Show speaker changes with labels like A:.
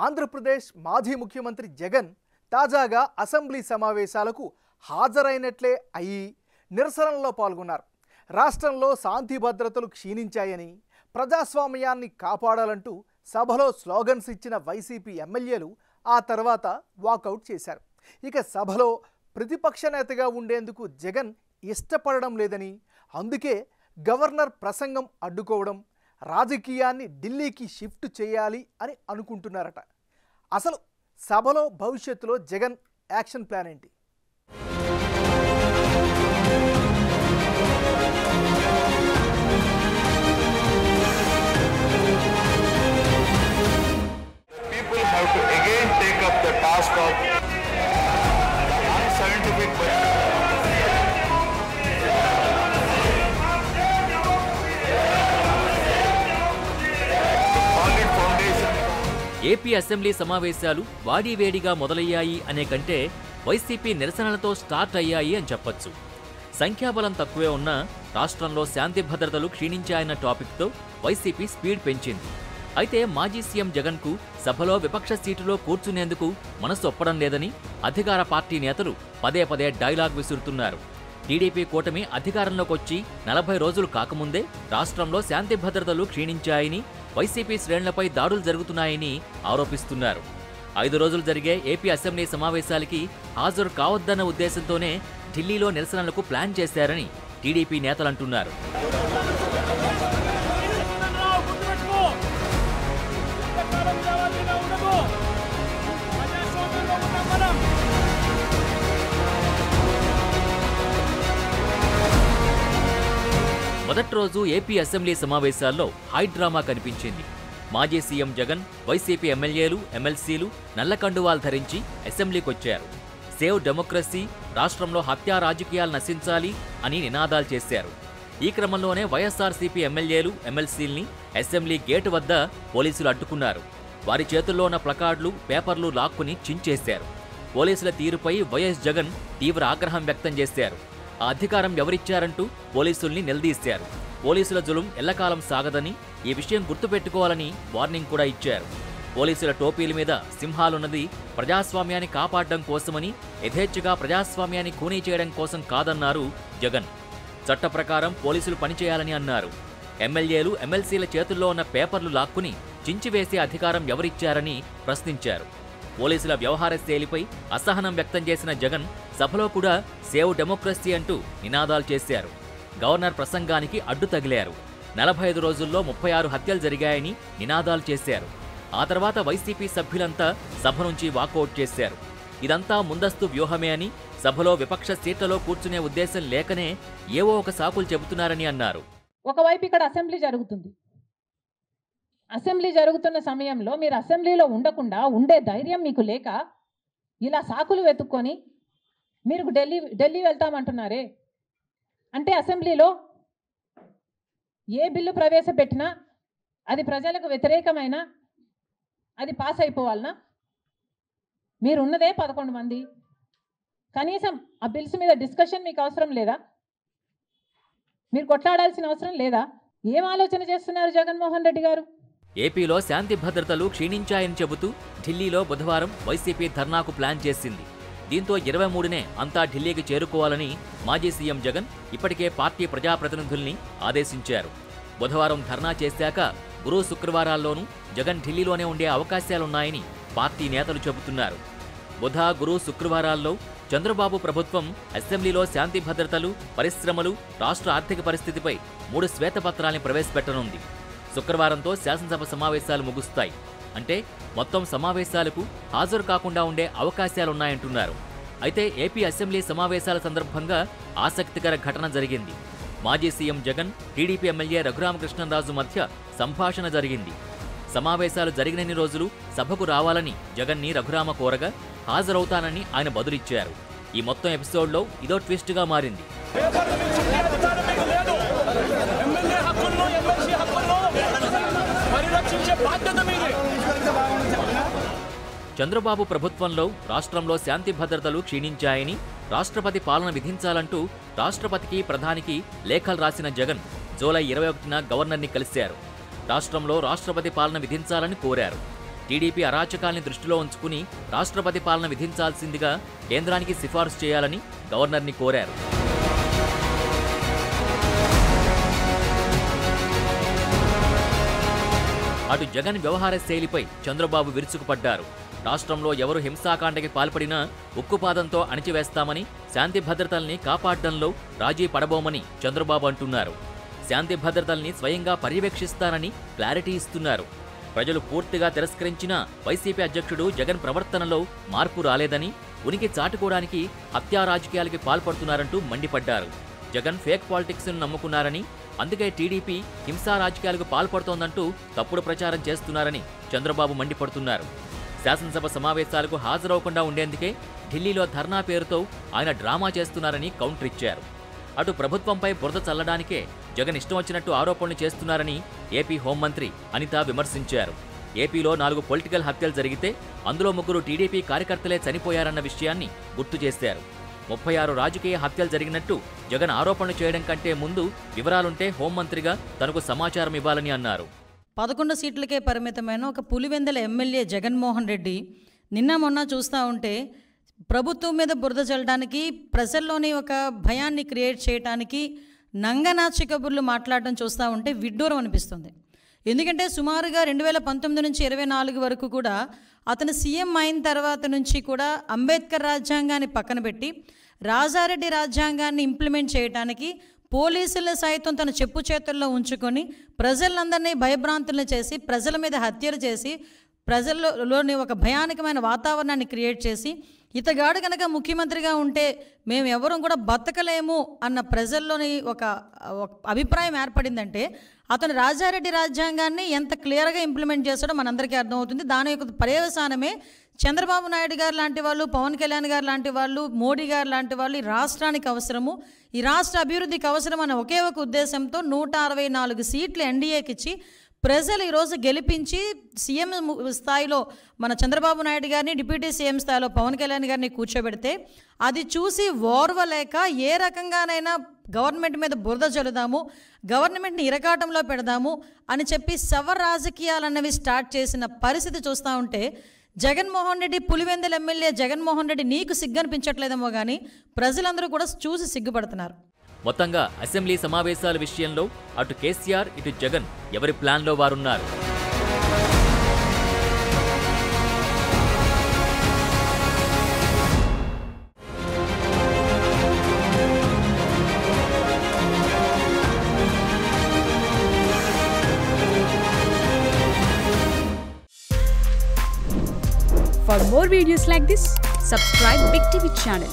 A: ఆంధ్రప్రదేశ్ మాజీ ముఖ్యమంత్రి జగన్ తాజాగా అసెంబ్లీ సమావేశాలకు హాజరైనట్లే అయి నిరసనల్లో పాల్గొన్నారు. రాష్ట్రంలో శాంతి భద్రతలు క్షీణించాయని, ప్రజాస్వామ్యాన్ని కాపాడాలంటూ సభలో స్లోగన్స్ ఇచ్చిన వైసీపీ ఎమ్మెల్యేలు ఆ తర్వాత వాకౌట్ చేశారు. ఇక సభలో ప్రతిపక్ష నేతగా ఉండేందుకు జగన్ ఇష్టపడడం లేదని, అందుకే గవర్నర్ ప్రసంగం అడ్డుకోవడం, రాజకీయాన్ని ఢిల్లీకి షిఫ్ట్ చేయాలి అని అనుకుంటున్నారట. అసలు సభలో భవిష్యత్తులో జగన్ యాక్షన్ ప్లాన్ ఏంటి?
B: People have to again take up the task of unscientific
C: AP assembly సమావేశాలు వాడివేడిగా మొదలయ్యాయి అనే కంటే వైసీపీ నిరసనలతో స్టార్ట్ అయ్యాయి అని చెప్పొచ్చు. సంఖ్యాబలం తక్కువే ఉన్నా రాష్ట్రంలో శాంతి భద్రతలు క్షీణించాయన్న టాపిక్తో వైసీపీ స్పీడ్ పెంచింది. అయితే మాజీ సీఎం జగన్కు సభలో విపక్ష సీటులో కూర్చునేందుకు మనసు ఒప్పడం లేదని అధికార పార్టీ నేతలు పదే పదే డైలాగ్ విసురుతున్నారు. టీడీపీ కూటమి అధికారంలోకి వచ్చి 40 రోజులు కాకముందే రాష్ట్రంలో శాంతి భద్రతలు క్షీణించాయని, వైసీపీ శ్రేణులపై దాడులు జరుగుతున్నాయని ఆరోపిస్తున్నారు. 5 రోజులు జరిగే ఏపీ అసెంబ్లీ సమావేశాలకి హాజరు కావద్దన్న ఉద్దేశంతోనే ఢిల్లీలో నిరసనలకు ప్లాన్ చేశారని టీడీపీ నేతలంటున్నారు. మొదటి రోజు ఏపీ అసెంబ్లీ సమావేశాల్లో హై డ్రామా కనిపించింది. మాజీ సీఎం జగన్, వైసీపీ ఎమ్మెల్యేలు, ఎమ్మెల్సీలు నల్ల కండువాలు ధరించి అసెంబ్లీకొచ్చారు. సేవ్ డెమోక్రసీ, రాష్ట్రంలో హత్యా రాజకీయాలు నశించాలి అని నినాదాలు చేశారు. ఈ క్రమంలోనే వైఎస్ఆర్సీపీ ఎమ్మెల్యేలు, ఎమ్మెల్సీల్ని అసెంబ్లీ గేటు వద్ద పోలీసులు అడ్డుకున్నారు. వారి చేతుల్లో ఉన్న ప్లకార్డులు, పేపర్లు లాక్కుని చించేశారు. పోలీసుల తీరుపై వైఎస్ జగన్ తీవ్ర ఆగ్రహం వ్యక్తం చేశారు. ఆ అధికారం ఎవరిచ్చారంటూ పోలీసుల్ని నిలదీశారు. పోలీసుల జులుం ఎల్లకాలం సాగదని, ఈ విషయం గుర్తుపెట్టుకోవాలని వార్నింగ్ కూడా ఇచ్చారు. పోలీసుల టోపీల మీద సింహాలున్నది ప్రజాస్వామ్యాన్ని కాపాడడం కోసమని, యథేచ్ఛగా ప్రజాస్వామ్యాన్ని ఖూనీ చేయడం కోసం కాదన్నారు జగన్. చట్ట ప్రకారం పోలీసులు పనిచేయాలని అన్నారు. ఎమ్మెల్యేలు, ఎమ్మెల్సీల చేతుల్లో ఉన్న పేపర్లు లాక్కుని చించివేసే అధికారం ఎవరిచ్చారని ప్రశ్నించారు. పోలీసుల వ్యవహార శైలిపై అసహనం వ్యక్తం చేసిన జగన్ సభలో కూడా సేవ్ డెమోక్రసీ అంటూ నినాదాలు చేశారు. గవర్నర్ ప్రసంగానికి అడ్డు తగిలారు. 45 రోజుల్లో 36 హత్యలు జరిగాయని నినాదాలు చేశారు. ఆ తర్వాత వైసీపీ సభ్యులంతా సభ నుంచి వాకౌట్ చేశారు. ఇదంతా ముందస్తు వ్యూహమే అని, సభలో విపక్ష సీట్లలో కూర్చునే ఉద్దేశం లేకనే ఏవో ఒక సాకులు చెబుతున్నారని అన్నారు.
D: ఒకవైపు ఇక్కడ అసెంబ్లీ జరుగుతుంది. అసెంబ్లీ జరుగుతున్న సమయంలో మీరు అసెంబ్లీలో ఉండకుండా ఉండే ధైర్యం మీకు లేక ఇలా సాకులు వెతుక్కొని మీరు ఢిల్లీ వెళ్తామంటున్నారే. అంటే అసెంబ్లీలో ఏ బిల్లు ప్రవేశపెట్టినా అది ప్రజలకు వ్యతిరేకమైన అది పాస్ అయిపోవాలనా? మీరున్నదే 11 మంది. కనీసం ఆ బిల్స్ మీద డిస్కషన్ మీకు అవసరం లేదా? మీరు కొట్లాడాల్సిన అవసరం లేదా? ఏం ఆలోచన చేస్తున్నారు జగన్మోహన్ రెడ్డి గారు?
C: ఏపీలో శాంతి భద్రతలు క్షీణించాయని చెబుతూ ఢిల్లీలో బుధవారం వైసీపీ ధర్నాకు ప్లాన్ చేసింది. దీంతో 23నే అంతా ఢిల్లీకి చేరుకోవాలని మాజీ సీఎం జగన్ ఇప్పటికే పార్టీ ప్రజాప్రతినిధుల్ని ఆదేశించారు. బుధవారం ధర్నా చేశాక గురు శుక్రవారాల్లోనూ జగన్ ఢిల్లీలోనే ఉండే అవకాశాలున్నాయని పార్టీ నేతలు చెబుతున్నారు. బుధ, గురు శుక్రవారాల్లో చంద్రబాబు ప్రభుత్వం అసెంబ్లీలో శాంతి భద్రతలు, పరిశ్రమలు, రాష్ట్ర ఆర్థిక పరిస్థితిపై 3 శ్వేతపత్రాల్ని ప్రవేశపెట్టనుంది. శుక్రవారంతో శాసనసభ సమావేశాలు ముగుస్తాయి. అంటే మొత్తం సమావేశాలకు హాజరు కాకుండా ఉండే అవకాశాలున్నాయంటున్నారు. అయితే ఏపీ అసెంబ్లీ సమావేశాల సందర్భంగా ఆసక్తికర ఘటన జరిగింది. మాజీ CM Jagan, TDP MLA Raghu Rama Krishna Raju మధ్య సంభాషణ జరిగింది. సమావేశాలు జరిగినన్ని రోజులు సభకు రావాలని జగన్ని రఘురామ కోరగా హాజరవుతానని ఆయన బదులిచ్చారు. ఈ మొత్తం ఎపిసోడ్లో ఇదో ట్విస్ట్గా మారింది. చంద్రబాబు ప్రభుత్వంలో రాష్ట్రంలో శాంతి భద్రతలు క్షీణించాయని, రాష్ట్రపతి పాలన విధించాలంటూ రాష్ట్రపతికి, ప్రధానికి లేఖలు రాసిన జగన్ జూలై 21న గవర్నర్ని కలిశారు. రాష్ట్రంలో రాష్ట్రపతి పాలన విధించాలని కోరారు. టీడీపీ అరాచకాల్ని దృష్టిలో ఉంచుకుని రాష్ట్రపతి పాలన విధించాల్సిందిగా కేంద్రానికి సిఫార్సు చేయాలని గవర్నర్ని కోరారు. అటు జగన్ వ్యవహార శైలిపై చంద్రబాబు విరుచుకుపడ్డారు. రాష్ట్రంలో ఎవరు హింసాకాండకి పాల్పడినా ఉక్కుపాదంతో అణిచివేస్తామని, శాంతి భద్రతల్ని కాపాడడంలో రాజీ పడబోమని చంద్రబాబు అంటున్నారు. శాంతి భద్రతల్ని స్వయంగా పర్యవేక్షిస్తానని క్లారిటీ ఇస్తున్నారు. ప్రజలు పూర్తిగా తిరస్కరించినా వైసీపీ అధ్యక్షుడు జగన్ ప్రవర్తనలో మార్పు రాలేదని, ఉనికి చాటుకోవడానికి హత్యా రాజకీయాలకి పాల్పడుతున్నారంటూ మండిపడ్డారు. జగన్ ఫేక్ పాలిటిక్స్ను నమ్ముకున్నారని, అందుకే టీడీపీ హింసా రాజకీయాలకు పాల్పడుతోందంటూ తప్పుడు ప్రచారం చేస్తున్నారని చంద్రబాబు మండిపడుతున్నారు. శాసనసభ సమావేశాలకు హాజరవకుండా ఉండేందుకే ఢిల్లీలో ధర్నా పేరుతో ఆయన డ్రామా చేస్తున్నారని కౌంటర్ ఇచ్చారు. అటు ప్రభుత్వంపై బురద చల్లడానికే జగన్ ఇష్టం వచ్చినట్టు ఆరోపణలు చేస్తున్నారని ఏపీ హోంమంత్రి అనిత విమర్శించారు. ఏపీలో 4 పొలిటికల్ హత్యలు జరిగితే అందులో 3 టీడీపీ కార్యకర్తలే చనిపోయారన్న విషయాన్ని గుర్తు చేశారు. 36 రాజకీయ హత్యలు జరిగినట్టు జగన్ ఆరోపణలు చేయడం కంటే ముందు వివరాలుంటే హోంమంత్రిగా తనకు సమాచారం ఇవ్వాలని అన్నారు.
E: 11 సీట్లకే పరిమితమైన ఒక పులివెందల ఎమ్మెల్యే జగన్మోహన్ రెడ్డి నిన్న మొన్న చూస్తూ ఉంటే ప్రభుత్వం మీద బురద చల్లడానికి, ప్రజల్లోని ఒక భయాన్ని క్రియేట్ చేయడానికి నంగనాచి కబుర్లు మాట్లాడడం చూస్తూ ఉంటే విడ్డూరం అనిపిస్తుంది. ఎందుకంటే సుమారుగా 2019 నుంచి 24 వరకు కూడా అతను సీఎం అయిన తర్వాత నుంచి కూడా అంబేద్కర్ రాజ్యాంగాన్ని పక్కన పెట్టి రాజారెడ్డి రాజ్యాంగాన్ని ఇంప్లిమెంట్ చేయడానికి పోలీసుల సైతం తన చెప్పు చేతుల్లో ఉంచుకొని ప్రజలందరినీ భయభ్రాంతులను చేసి, ప్రజల మీద హత్యలు చేసి, ప్రజల్లోని ఒక భయానకమైన వాతావరణాన్ని క్రియేట్ చేసి, ఇతగాడు కనుక ముఖ్యమంత్రిగా ఉంటే మేము ఎవరూ కూడా బతకలేము అన్న ప్రజల్లోని ఒక అభిప్రాయం ఏర్పడిందంటే అతను రాజారెడ్డి రాజ్యాంగాన్ని ఎంత క్లియర్గా ఇంప్లిమెంట్ చేస్తాడో మనందరికీ అర్థమవుతుంది. దాని యొక్క పర్యవసానమే చంద్రబాబు నాయుడు గారు లాంటి వాళ్ళు, పవన్ కళ్యాణ్ గారు లాంటి వాళ్ళు, మోడీ గారు లాంటి వాళ్ళు ఈ రాష్ట్రానికి అవసరము, ఈ రాష్ట్ర అభివృద్ధికి అవసరం అనే ఒకే ఒక ఉద్దేశంతో 164 సీట్లు ఎన్డీఏకి ఇచ్చి ప్రజలు ఈరోజు గెలిపించి సీఎం స్థాయిలో మన చంద్రబాబు నాయుడు గారిని, డిప్యూటీ సీఎం స్థాయిలో పవన్ కళ్యాణ్ గారిని కూర్చోబెడితే అది చూసి ఓర్వలేక ఏ రకంగానైనా గవర్నమెంట్ మీద బురద చల్లుదాము, గవర్నమెంట్ని ఇరకాటంలో పెడదాము అని చెప్పి శవ రాజకీయాలు అన్నవి స్టార్ట్ చేసిన పరిస్థితి చూస్తూ ఉంటే జగన్మోహన్ రెడ్డి, పులివెందుల ఎమ్మెల్యే జగన్మోహన్ రెడ్డి నీకు సిగ్గనిపించట్లేదేమో కానీ ప్రజలందరూ కూడా చూసి సిగ్గుపడుతున్నారు.
C: మొత్తంగా అసెంబ్లీ సమావేశాల విషయంలో అటు కేసీఆర్, ఇటు జగన్ ఎవరి ప్లాన్లో వారున్నారు.
F: For more videos like this, subscribe Big TV channel.